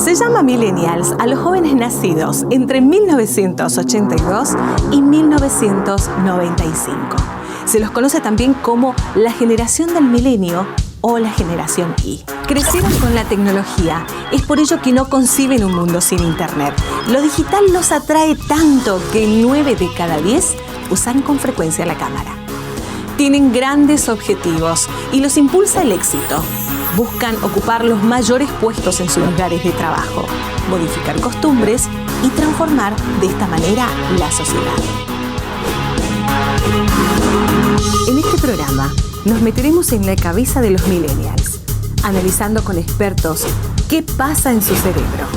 Se llama millennials a los jóvenes nacidos entre 1982 y 1995. Se los conoce también como la generación del milenio o la generación Y. Crecieron con la tecnología, es por ello que no conciben un mundo sin internet. Lo digital los atrae tanto que 9 de cada 10 usan con frecuencia la cámara. Tienen grandes objetivos y los impulsa el éxito. Buscan ocupar los mayores puestos en sus lugares de trabajo, modificar costumbres y transformar de esta manera la sociedad. En este programa nos meteremos en la cabeza de los millennials, analizando con expertos qué pasa en su cerebro.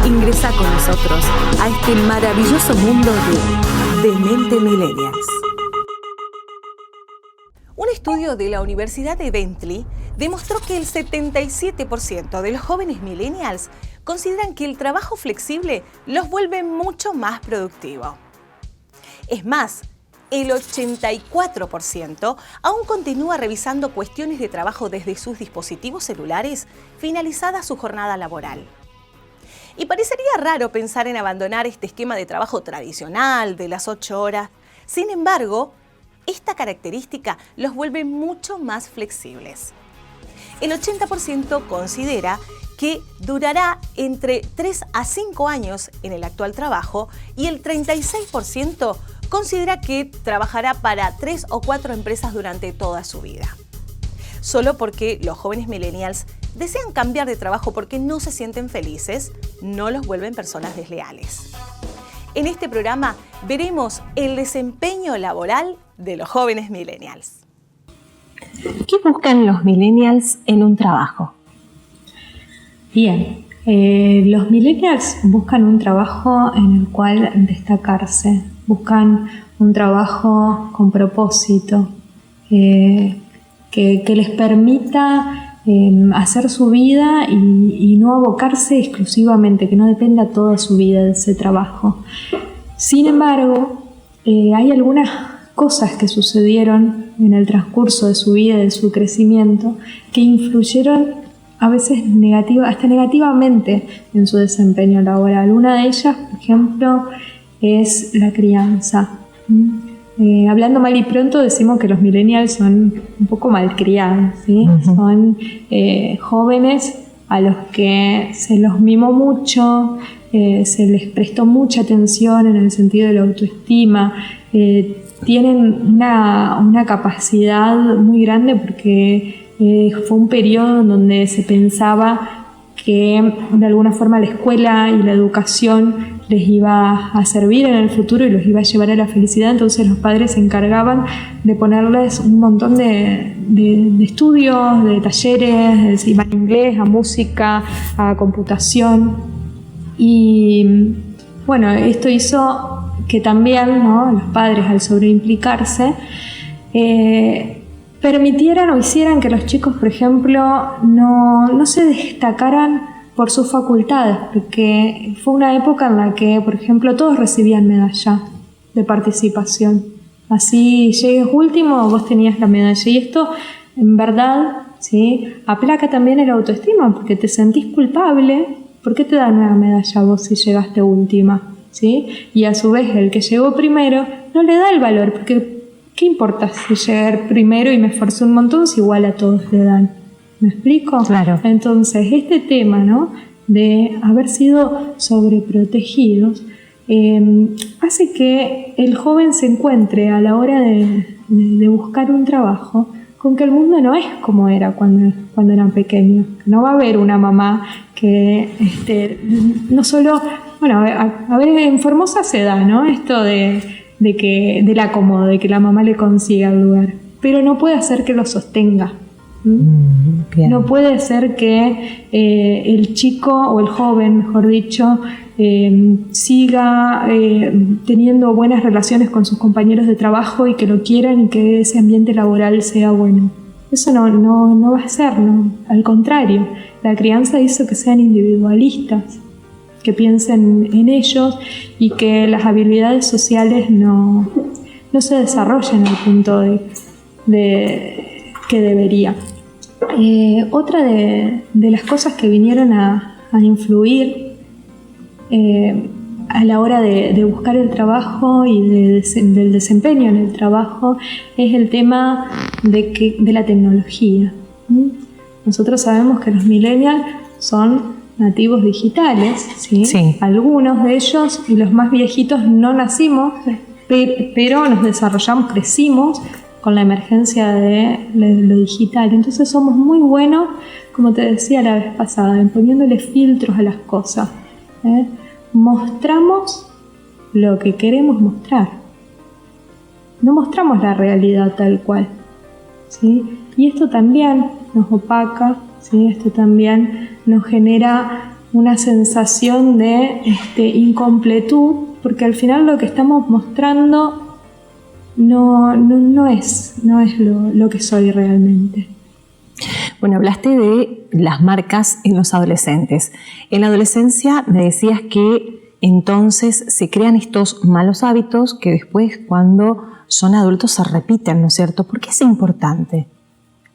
Ingresa con nosotros a este maravilloso mundo de Mente Millennials. Un estudio de la Universidad de Bentley demostró que el 77% de los jóvenes millennials consideran que el trabajo flexible los vuelve mucho más productivos. Es más, el 84% aún continúa revisando cuestiones de trabajo desde sus dispositivos celulares finalizada su jornada laboral. Y parecería raro pensar en abandonar este esquema de trabajo tradicional de las 8 horas. Sin embargo, esta característica los vuelve mucho más flexibles. El 80% considera que durará entre 3 a 5 años en el actual trabajo y el 36% considera que trabajará para 3 o 4 empresas durante toda su vida. Solo porque los jóvenes millennials desean cambiar de trabajo porque no se sienten felices, no los vuelven personas desleales. En este programa veremos el desempeño laboral de los jóvenes millennials. ¿Qué buscan los millennials en un trabajo? Bien, los millennials buscan un trabajo en el cual destacarse, buscan un trabajo con propósito, que les permita hacer su vida y no abocarse exclusivamente, que no dependa toda su vida de ese trabajo. Sin embargo, hay algunas cosas que sucedieron en el transcurso de su vida y de su crecimiento que influyeron a veces hasta negativamente en su desempeño laboral. Una de ellas, por ejemplo, es la crianza. Hablando mal y pronto decimos que los millennials son un poco malcriados, ¿sí? Uh-huh. Son jóvenes a los que se los mimó mucho, se les prestó mucha atención en el sentido de la autoestima, tienen una capacidad muy grande porque fue un periodo en donde se pensaba que de alguna forma la escuela y la educación les iba a servir en el futuro y los iba a llevar a la felicidad. Entonces los padres se encargaban de ponerles un montón de estudios, de talleres, iban a inglés, a música, a computación. Y bueno, esto hizo que también, ¿no?, los padres, al sobreimplicarse, permitieran o hicieran que los chicos, por ejemplo, no se destacaran por sus facultades, porque fue una época en la que, por ejemplo, todos recibían medalla de participación. Así llegues último, vos tenías la medalla. Y esto, en verdad, ¿sí?, aplaca también el autoestima, porque te sentís culpable. ¿Por qué te dan una medalla a vos si llegaste última? ¿Sí? Y a su vez, el que llegó primero no le da el valor, porque ¿qué importa si llegué primero y me esforcé un montón si igual a todos le dan? ¿Me explico? Claro. Entonces, este tema, ¿no?, de haber sido sobreprotegidos hace que el joven se encuentre a la hora de buscar un trabajo con que el mundo no es como era cuando eran pequeños. No va a haber una mamá que no solo... Bueno, a ver, en Formosa se da, ¿no?, esto del acomodo, de que la mamá le consiga el lugar, pero no puede hacer que lo sostenga. No puede ser que el chico o el joven, mejor dicho, siga teniendo buenas relaciones con sus compañeros de trabajo y que lo quieran y que ese ambiente laboral sea bueno. Eso no va a ser, ¿no? Al contrario, la crianza hizo que sean individualistas, que piensen en ellos y que las habilidades sociales no se desarrollen al punto de que debería. Otra de las cosas que vinieron a a influir a la hora de buscar el trabajo y del desempeño en el trabajo es el tema de la tecnología. Nosotros sabemos que los millennials son nativos digitales, ¿sí? Sí. Algunos de ellos y los más viejitos no nacimos, pero nos desarrollamos, crecimos con la emergencia de lo digital. Entonces somos muy buenos, como te decía la vez pasada, en poniéndole filtros a las cosas. Mostramos lo que queremos mostrar. No mostramos la realidad tal cual, ¿sí? Y esto también nos opaca, ¿sí? Esto también nos genera una sensación de incompletud, porque al final lo que estamos mostrando no es lo que soy realmente. Bueno, hablaste de las marcas en los adolescentes. En la adolescencia me decías que entonces se crean estos malos hábitos que después, cuando son adultos, se repiten, ¿no es cierto? ¿Por qué es importante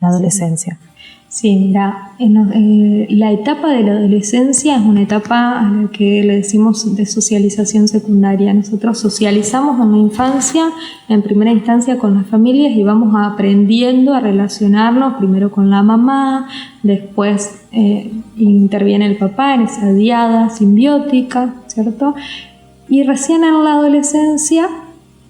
la adolescencia? Sí, mira, la etapa de la adolescencia es una etapa a la que le decimos de socialización secundaria. Nosotros socializamos en la infancia, en primera instancia con las familias, y vamos aprendiendo a relacionarnos primero con la mamá, después interviene el papá en esa diada simbiótica, ¿cierto? Y recién en la adolescencia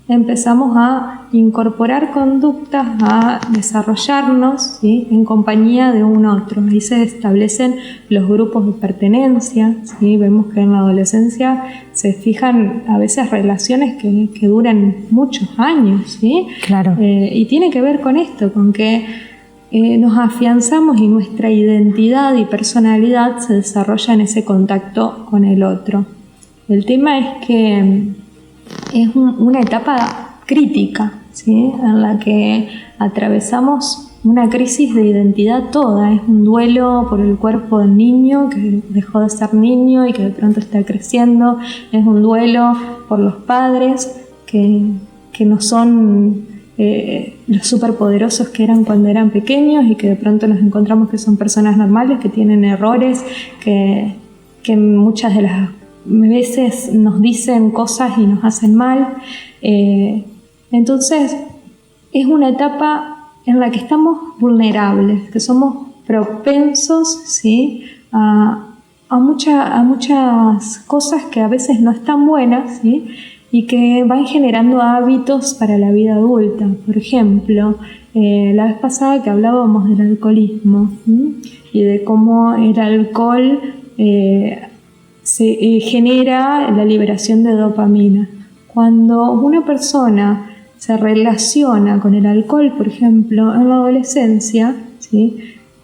empezamos a incorporar conductas, a desarrollarnos, ¿sí? En compañía de un otro. Ahí se establecen los grupos de pertenencia, ¿sí? Vemos que en la adolescencia se fijan a veces relaciones que duran muchos años, ¿sí? Claro. Y tiene que ver con esto, con que nos afianzamos y nuestra identidad y personalidad se desarrolla en ese contacto con el otro. El tema es que es una etapa crítica, ¿sí? En la que atravesamos una crisis de identidad toda. Es un duelo por el cuerpo del niño que dejó de ser niño y que de pronto está creciendo. Es un duelo por los padres que no son los superpoderosos que eran cuando eran pequeños y que de pronto nos encontramos que son personas normales, que tienen errores, que muchas de las veces nos dicen cosas y nos hacen mal. Entonces es una etapa en la que estamos vulnerables, que somos propensos, ¿sí? a muchas cosas que a veces no están buenas, ¿sí? Y que van generando hábitos para la vida adulta. Por ejemplo, la vez pasada que hablábamos del alcoholismo, ¿sí? Y de cómo el alcohol se genera la liberación de dopamina. Cuando una persona se relaciona con el alcohol, por ejemplo, en la adolescencia, ¿sí?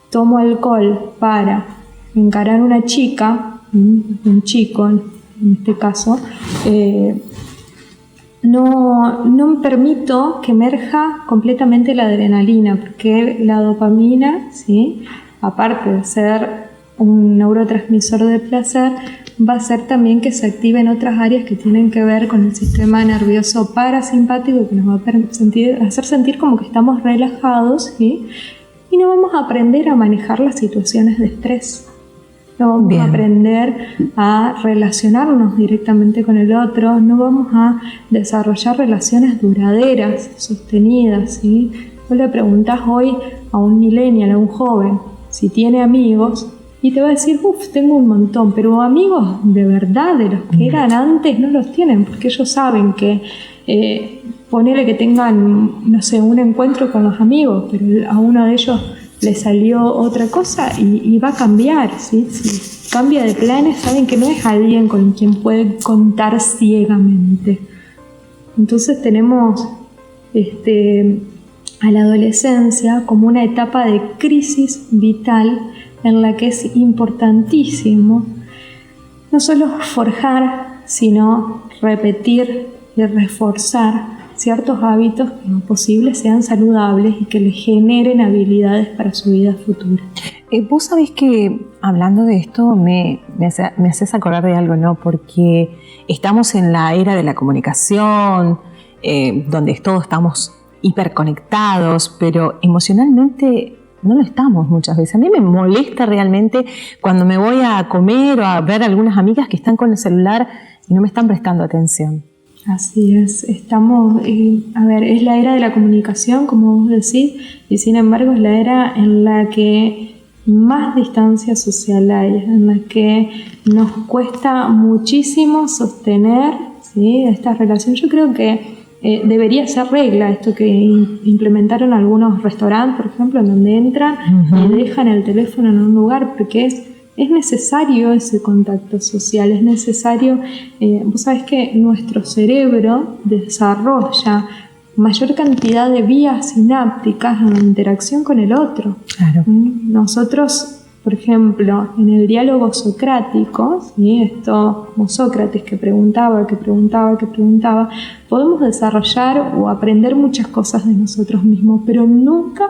Tomo alcohol para encarar a una chica, un chico en este caso, no me permito que emerja completamente la adrenalina, porque la dopamina, ¿sí? Aparte de ser un neurotransmisor de placer, va a ser también que se activen otras áreas que tienen que ver con el sistema nervioso parasimpático, que nos va a hacer sentir como que estamos relajados, ¿sí? Y no vamos a aprender a manejar las situaciones de estrés. No vamos a aprender a relacionarnos directamente con el otro, no vamos a desarrollar relaciones duraderas, sostenidas, ¿sí? Vos le preguntás hoy a un millennial, a un joven, si tiene amigos, y te va a decir, tengo un montón, pero amigos de verdad, de los que eran antes, no los tienen, porque ellos saben que ponele que tengan, no sé, un encuentro con los amigos, pero a uno de ellos le salió otra cosa y va a cambiar, ¿sí? Si cambia de planes, saben que no es alguien con quien pueden contar ciegamente. Entonces tenemos a la adolescencia como una etapa de crisis vital en la que es importantísimo no solo forjar, sino repetir y reforzar ciertos hábitos que en lo posible sean saludables y que les generen habilidades para su vida futura. Vos sabés que hablando de esto me haces acordar de algo, ¿no? Porque estamos en la era de la comunicación, donde todos estamos hiperconectados, pero emocionalmente no lo estamos muchas veces. A mí me molesta realmente cuando me voy a comer o a ver a algunas amigas que están con el celular y no me están prestando atención. Así es, estamos, es la era de la comunicación, como vos decís, y sin embargo es la era en la que más distancia social hay, en la que nos cuesta muchísimo sostener, ¿sí?, esta relación. Yo creo que debería ser regla esto que implementaron algunos restaurantes, por ejemplo, en donde entran y dejan el teléfono en un lugar, porque es necesario ese contacto social, es necesario, vos sabés que nuestro cerebro desarrolla mayor cantidad de vías sinápticas en la interacción con el otro. Claro. Nosotros, por ejemplo, en el diálogo socrático, ¿sí?, esto como Sócrates que preguntaba, podemos desarrollar o aprender muchas cosas de nosotros mismos, pero nunca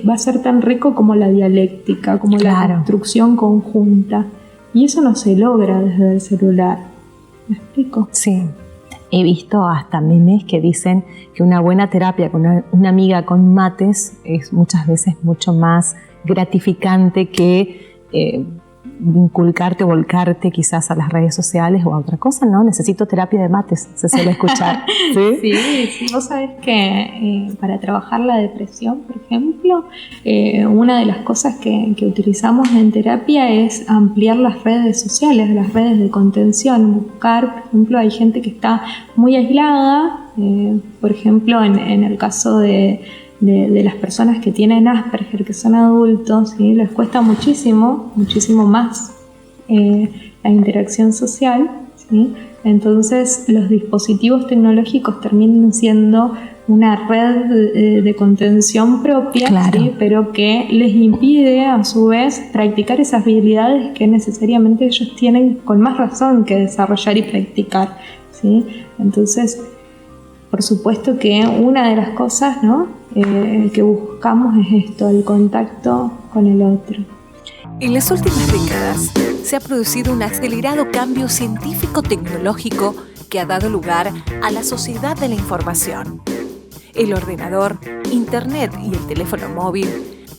va a ser tan rico como la dialéctica, como la construcción conjunta. Y eso no se logra desde el celular. ¿Me explico? Sí. He visto hasta memes que dicen que una buena terapia con una amiga con mates es muchas veces mucho más gratificante que inculcarte o volcarte quizás a las redes sociales o a otra cosa, ¿no? Necesito terapia de mates, se suele escuchar. ¿Sí? Sí. Vos sabés que para trabajar la depresión, por ejemplo, una de las cosas que utilizamos en terapia es ampliar las redes sociales, las redes de contención, buscar, por ejemplo, hay gente que está muy aislada, por ejemplo, en el caso de las personas que tienen Asperger, que son adultos, ¿sí?, les cuesta muchísimo más la interacción social, ¿sí? Entonces los dispositivos tecnológicos terminan siendo una red de contención propia, claro, ¿sí?, pero que les impide a su vez practicar esas habilidades que necesariamente ellos tienen con más razón que desarrollar y practicar, ¿sí? Entonces, por supuesto que una de las cosas, ¿no?, que buscamos es esto, el contacto con el otro. En las últimas décadas se ha producido un acelerado cambio científico-tecnológico que ha dado lugar a la sociedad de la información. El ordenador, Internet y el teléfono móvil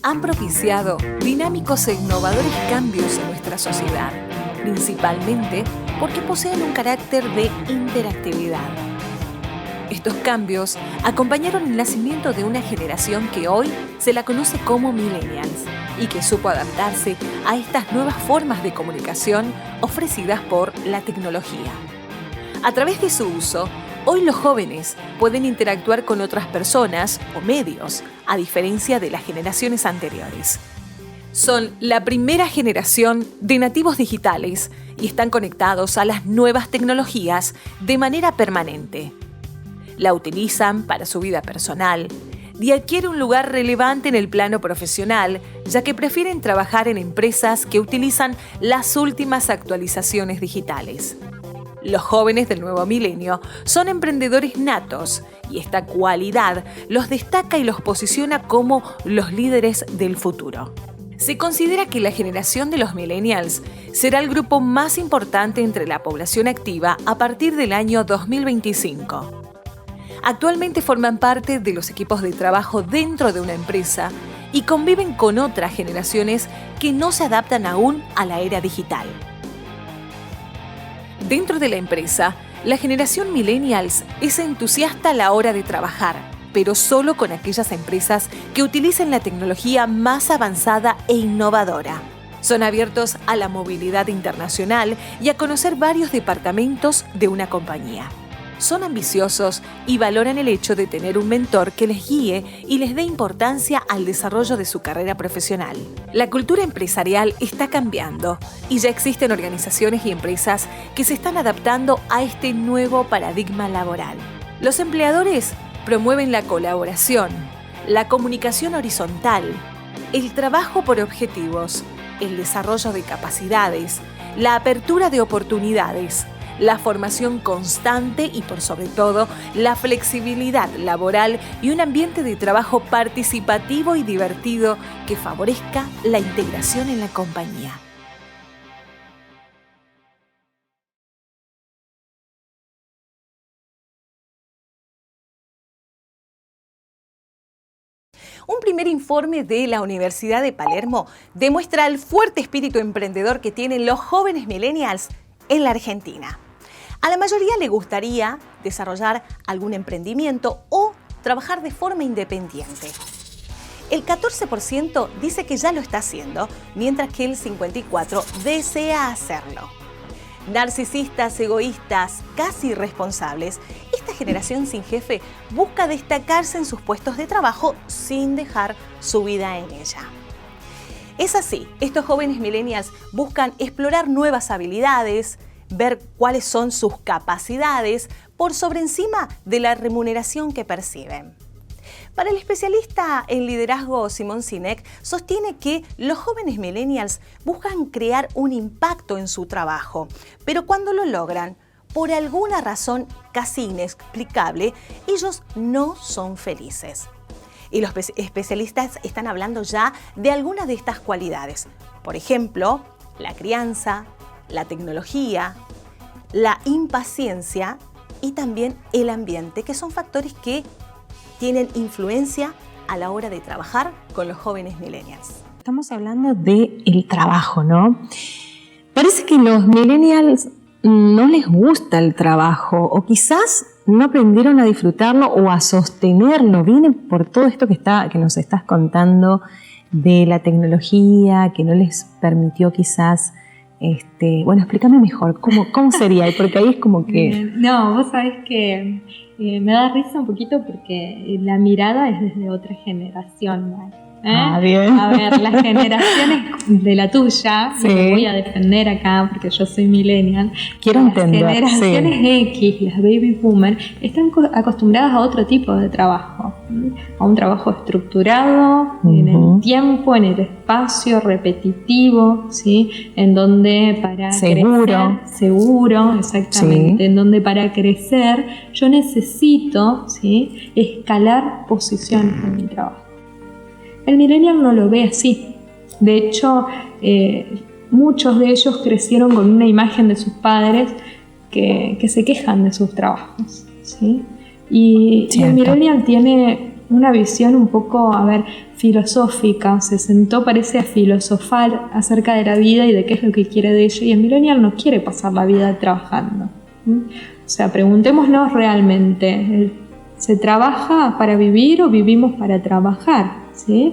han propiciado dinámicos e innovadores cambios en nuestra sociedad, principalmente porque poseen un carácter de interactividad. Estos cambios acompañaron el nacimiento de una generación que hoy se la conoce como millennials y que supo adaptarse a estas nuevas formas de comunicación ofrecidas por la tecnología. A través de su uso, hoy los jóvenes pueden interactuar con otras personas o medios, a diferencia de las generaciones anteriores. Son la primera generación de nativos digitales y están conectados a las nuevas tecnologías de manera permanente. La utilizan para su vida personal y adquiere un lugar relevante en el plano profesional, ya que prefieren trabajar en empresas que utilizan las últimas actualizaciones digitales. Los jóvenes del nuevo milenio son emprendedores natos y esta cualidad los destaca y los posiciona como los líderes del futuro. Se considera que la generación de los millennials será el grupo más importante entre la población activa a partir del año 2025. Actualmente forman parte de los equipos de trabajo dentro de una empresa y conviven con otras generaciones que no se adaptan aún a la era digital. Dentro de la empresa, la generación millennials es entusiasta a la hora de trabajar, pero solo con aquellas empresas que utilicen la tecnología más avanzada e innovadora. Son abiertos a la movilidad internacional y a conocer varios departamentos de una compañía. Son ambiciosos y valoran el hecho de tener un mentor que les guíe y les dé importancia al desarrollo de su carrera profesional. La cultura empresarial está cambiando y ya existen organizaciones y empresas que se están adaptando a este nuevo paradigma laboral. Los empleadores promueven la colaboración, la comunicación horizontal, el trabajo por objetivos, el desarrollo de capacidades, la apertura de oportunidades, la formación constante y, por sobre todo, la flexibilidad laboral y un ambiente de trabajo participativo y divertido que favorezca la integración en la compañía. Un primer informe de la Universidad de Palermo demuestra el fuerte espíritu emprendedor que tienen los jóvenes millennials en la Argentina. A la mayoría le gustaría desarrollar algún emprendimiento o trabajar de forma independiente. El 14% dice que ya lo está haciendo, mientras que el 54% desea hacerlo. Narcisistas, egoístas, casi irresponsables, esta generación sin jefe busca destacarse en sus puestos de trabajo sin dejar su vida en ella. Es así, estos jóvenes millennials buscan explorar nuevas habilidades, ver cuáles son sus capacidades por sobre encima de la remuneración que perciben. Para el especialista en liderazgo Simón Sinek, sostiene que los jóvenes millennials buscan crear un impacto en su trabajo, pero cuando lo logran, por alguna razón casi inexplicable, ellos no son felices. Y los especialistas están hablando ya de algunas de estas cualidades. Por ejemplo, la crianza, la tecnología, la impaciencia y también el ambiente, que son factores que tienen influencia a la hora de trabajar con los jóvenes millennials. Estamos hablando del trabajo, ¿no? Parece que los millennials no les gusta el trabajo o quizás no aprendieron a disfrutarlo o a sostenerlo. Viene por todo esto que nos estás contando de la tecnología que no les permitió quizás. Bueno, explícame mejor, ¿cómo sería? Porque ahí es como que... No, vos sabés que me da risa un poquito porque la mirada es desde otra generación, ¿no? Bien. A ver, las generaciones de la tuya, sí, me voy a defender acá porque yo soy millennial. Quiero entender. Las generaciones X, las baby boomers, están acostumbradas a otro tipo de trabajo, a un trabajo estructurado, en el tiempo, en el espacio, repetitivo, ¿sí? En donde para seguro, exactamente, sí, en donde para crecer yo necesito, ¿sí?, escalar posiciones en mi trabajo. El millennial no lo ve así. De hecho, muchos de ellos crecieron con una imagen de sus padres que se quejan de sus trabajos, ¿sí? Y el millennial tiene una visión un poco, filosófica. Se sentó, parece, a filosofar acerca de la vida y de qué es lo que quiere de ella. Y el millennial no quiere pasar la vida trabajando, ¿sí? O sea, preguntémonos realmente, ¿se trabaja para vivir o vivimos para trabajar? ¿Sí?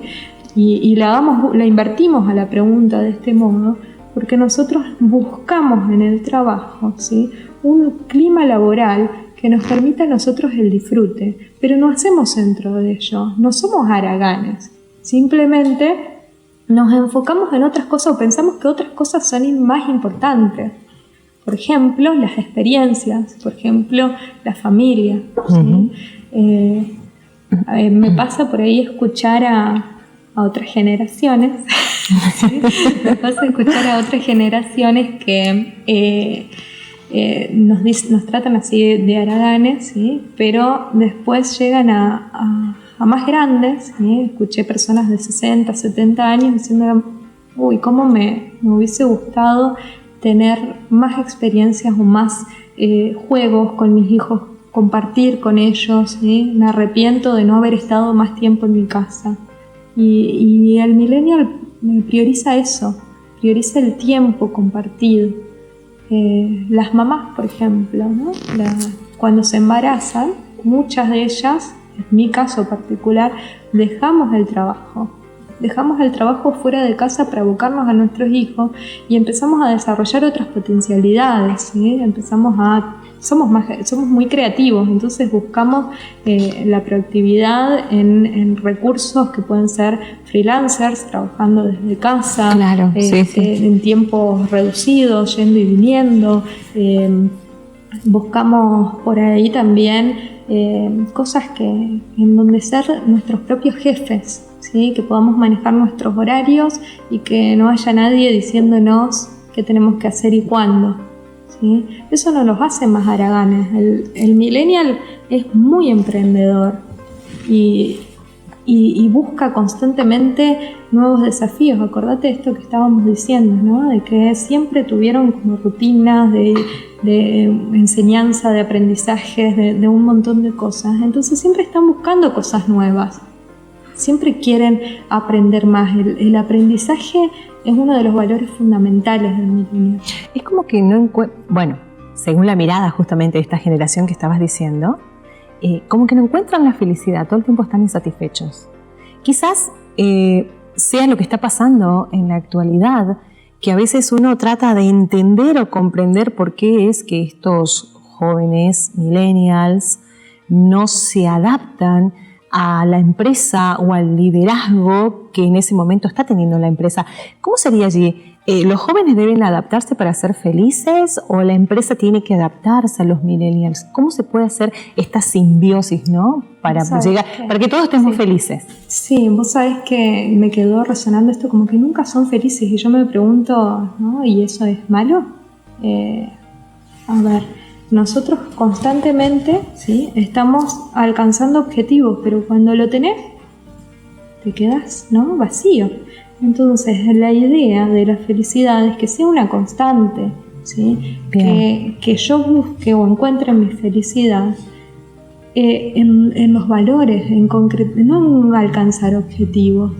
Y la invertimos a la pregunta de este modo porque nosotros buscamos en el trabajo, ¿sí?, un clima laboral que nos permita a nosotros el disfrute, pero no hacemos centro de ello, no somos haraganes, simplemente nos enfocamos en otras cosas o pensamos que otras cosas son más importantes. Por ejemplo, las experiencias, por ejemplo, la familia, ¿sí? Me pasa por ahí escuchar a otras generaciones, ¿sí? Me pasa escuchar a otras generaciones que nos tratan así de haraganes, ¿sí?, pero después llegan a más grandes, ¿sí? Escuché personas de 60, 70 años diciendo, uy, cómo me hubiese gustado tener más experiencias o más juegos con mis hijos, compartir con ellos, ¿sí? Me arrepiento de no haber estado más tiempo en mi casa. Y el millennial prioriza eso, prioriza el tiempo compartido. Las mamás, por ejemplo, ¿no? Cuando se embarazan, muchas de ellas, en mi caso particular, dejamos el trabajo fuera de casa para abocarnos a nuestros hijos y empezamos a desarrollar otras potencialidades, ¿sí? Somos muy creativos, entonces buscamos la productividad en recursos que pueden ser freelancers, trabajando desde casa, claro, sí. En tiempos reducidos, yendo y viniendo. Buscamos por ahí también cosas en donde ser nuestros propios jefes, ¿sí? Que podamos manejar nuestros horarios y que no haya nadie diciéndonos qué tenemos que hacer y cuándo, ¿sí? Eso no los hace más haraganes. El millennial es muy emprendedor y busca constantemente nuevos desafíos. Acordate de esto que estábamos diciendo, ¿no? De que siempre tuvieron como rutinas de enseñanza, de aprendizajes, de un montón de cosas. Entonces siempre están buscando cosas nuevas. siempre quieren aprender más. El aprendizaje es uno de los valores fundamentales del millennial. Es como que no bueno, según la mirada justamente de esta generación que estabas diciendo, como que no encuentran la felicidad, todo el tiempo están insatisfechos. Quizás sea lo que está pasando en la actualidad, que a veces uno trata de entender o comprender por qué es que estos jóvenes millennials no se adaptan a la empresa o al liderazgo que en ese momento está teniendo la empresa. ¿Cómo sería allí? ¿Los jóvenes deben adaptarse para ser felices o la empresa tiene que adaptarse a los millennials? ¿Cómo se puede hacer esta simbiosis, ¿no? Para que todos estemos felices. Sí, vos sabés que me quedó resonando esto como que nunca son felices y yo me pregunto, ¿no? ¿Y eso es malo? A ver, nosotros constantemente, ¿sí?, estamos alcanzando objetivos, pero cuando lo tenés, te quedás, ¿no?, vacío. Entonces, la idea de la felicidad es que sea una constante, ¿sí? Que yo busque o encuentre mi felicidad en los valores, en concreto, no en alcanzar objetivos,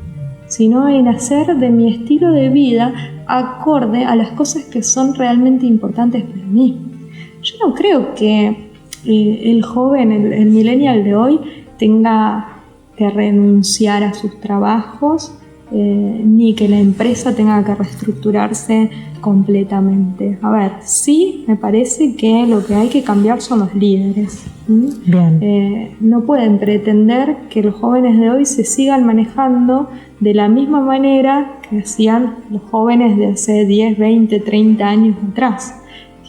sino en hacer de mi estilo de vida acorde a las cosas que son realmente importantes para mí. Yo no creo que el joven, el millennial de hoy, tenga que renunciar a sus trabajos, ni que la empresa tenga que reestructurarse completamente. A ver, sí me parece que lo que hay que cambiar son los líderes. Bien. No pueden pretender que los jóvenes de hoy se sigan manejando de la misma manera que hacían los jóvenes de hace 10, 20, 30 años atrás.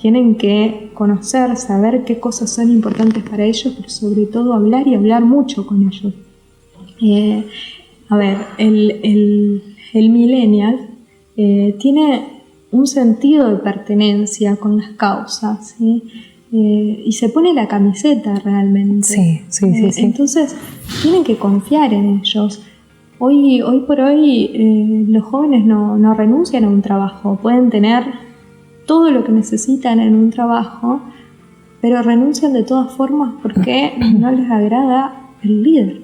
Tienen que conocer, saber qué cosas son importantes para ellos, pero sobre todo hablar y hablar mucho con ellos. A ver, el millennial tiene un sentido de pertenencia con las causas, ¿sí? Y se pone la camiseta realmente. Sí. Entonces, tienen que confiar en ellos. Hoy por hoy, los jóvenes no renuncian a un trabajo. Pueden tener todo lo que necesitan en un trabajo, pero renuncian de todas formas porque no les agrada el líder.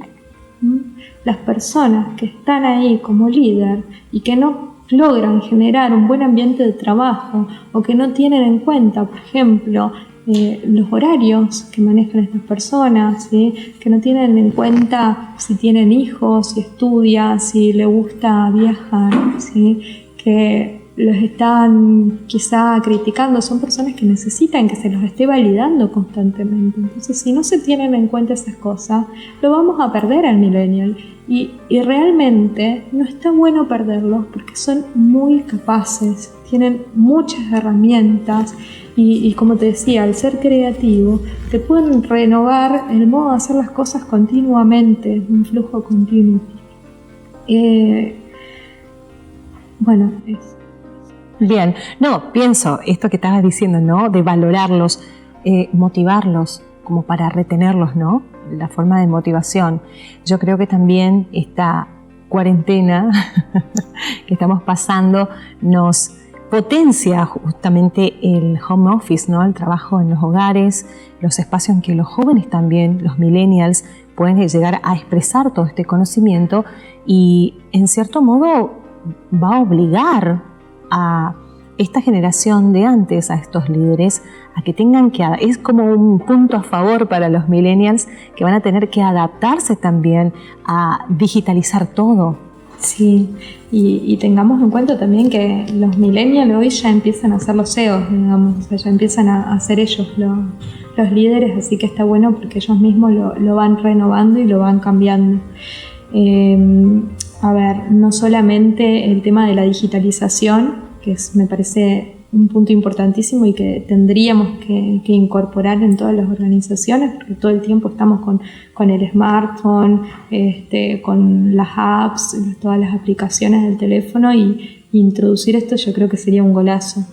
Las personas que están ahí como líder y que no logran generar un buen ambiente de trabajo o que no tienen en cuenta, por ejemplo, los horarios que manejan estas personas, ¿sí?, que no tienen en cuenta si tienen hijos, si estudia, si le gusta viajar, ¿sí?, que los están quizá criticando, son personas que necesitan que se los esté validando constantemente. Entonces, si no se tienen en cuenta esas cosas, lo vamos a perder al millennial. Y realmente no está bueno perderlos porque son muy capaces, tienen muchas herramientas y como te decía, al ser creativo, te pueden renovar el modo de hacer las cosas continuamente, un flujo continuo. Bueno, es... Bien, no, pienso esto que estabas diciendo, ¿no?, de valorarlos, motivarlos como para retenerlos, ¿no?, la forma de motivación. Yo creo que también esta cuarentena que estamos pasando nos potencia justamente el home office, ¿no?, el trabajo en los hogares, los espacios en que los jóvenes también, los millennials, pueden llegar a expresar todo este conocimiento y en cierto modo va a obligar a esta generación de antes, a estos líderes, a que tengan que... Es como un punto a favor para los millennials que van a tener que adaptarse también a digitalizar todo. Sí, y tengamos en cuenta también que los millennials hoy ya empiezan a ser los CEOs, digamos, o sea, ya empiezan a ser ellos los líderes, así que está bueno porque ellos mismos lo van renovando y lo van cambiando. A ver, no solamente el tema de la digitalización, que me parece un punto importantísimo y que tendríamos que incorporar en todas las organizaciones, porque todo el tiempo estamos con el smartphone, con las apps, todas las aplicaciones del teléfono, y introducir esto yo creo que sería un golazo.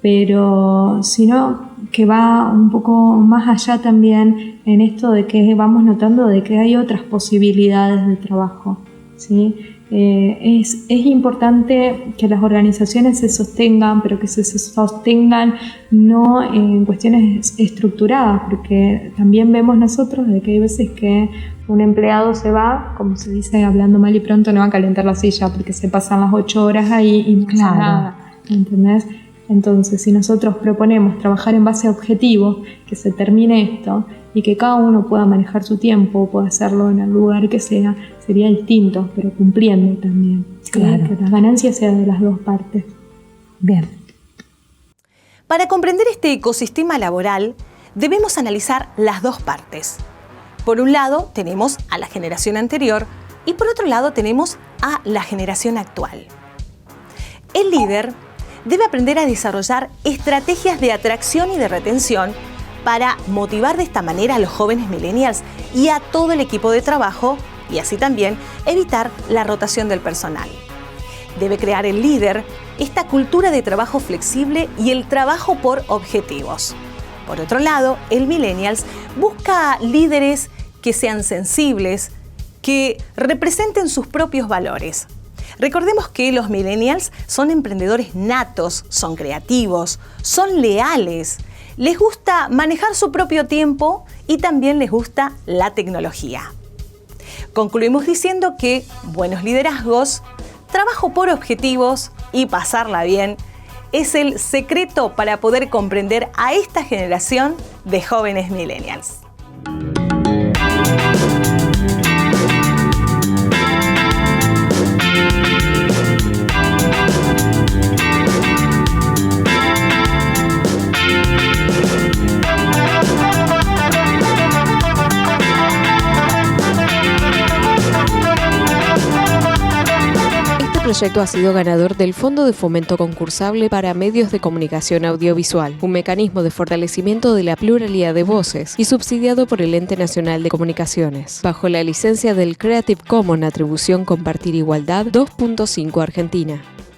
Pero sino que va un poco más allá también en esto de que vamos notando de que hay otras posibilidades de trabajo, ¿sí? Es importante que las organizaciones se sostengan, pero que se sostengan no en cuestiones estructuradas, porque también vemos nosotros de que hay veces que un empleado se va, como se dice hablando mal y pronto, no va a calentar la silla porque se pasan las 8 horas ahí y no pasa nada, ¿entendés? Entonces, si nosotros proponemos trabajar en base a objetivos, que se termine esto y que cada uno pueda manejar su tiempo, pueda hacerlo en el lugar que sea, sería distinto, pero cumpliendo también. Claro. Que las ganancias sean de las dos partes. Bien. Para comprender este ecosistema laboral, debemos analizar las dos partes. Por un lado, tenemos a la generación anterior y por otro lado, tenemos a la generación actual. El líder debe aprender a desarrollar estrategias de atracción y de retención para motivar de esta manera a los jóvenes millennials y a todo el equipo de trabajo y así también evitar la rotación del personal. Debe crear el líder esta cultura de trabajo flexible y el trabajo por objetivos. Por otro lado, el millennials busca líderes que sean sensibles, que representen sus propios valores. Recordemos que los millennials son emprendedores natos, son creativos, son leales, les gusta manejar su propio tiempo y también les gusta la tecnología. Concluimos diciendo que buenos liderazgos, trabajo por objetivos y pasarla bien es el secreto para poder comprender a esta generación de jóvenes millennials. Este proyecto ha sido ganador del Fondo de Fomento Concursable para Medios de Comunicación Audiovisual, un mecanismo de fortalecimiento de la pluralidad de voces y subsidiado por el Ente Nacional de Comunicaciones, bajo la licencia del Creative Commons Atribución Compartir Igualdad 2.5 Argentina.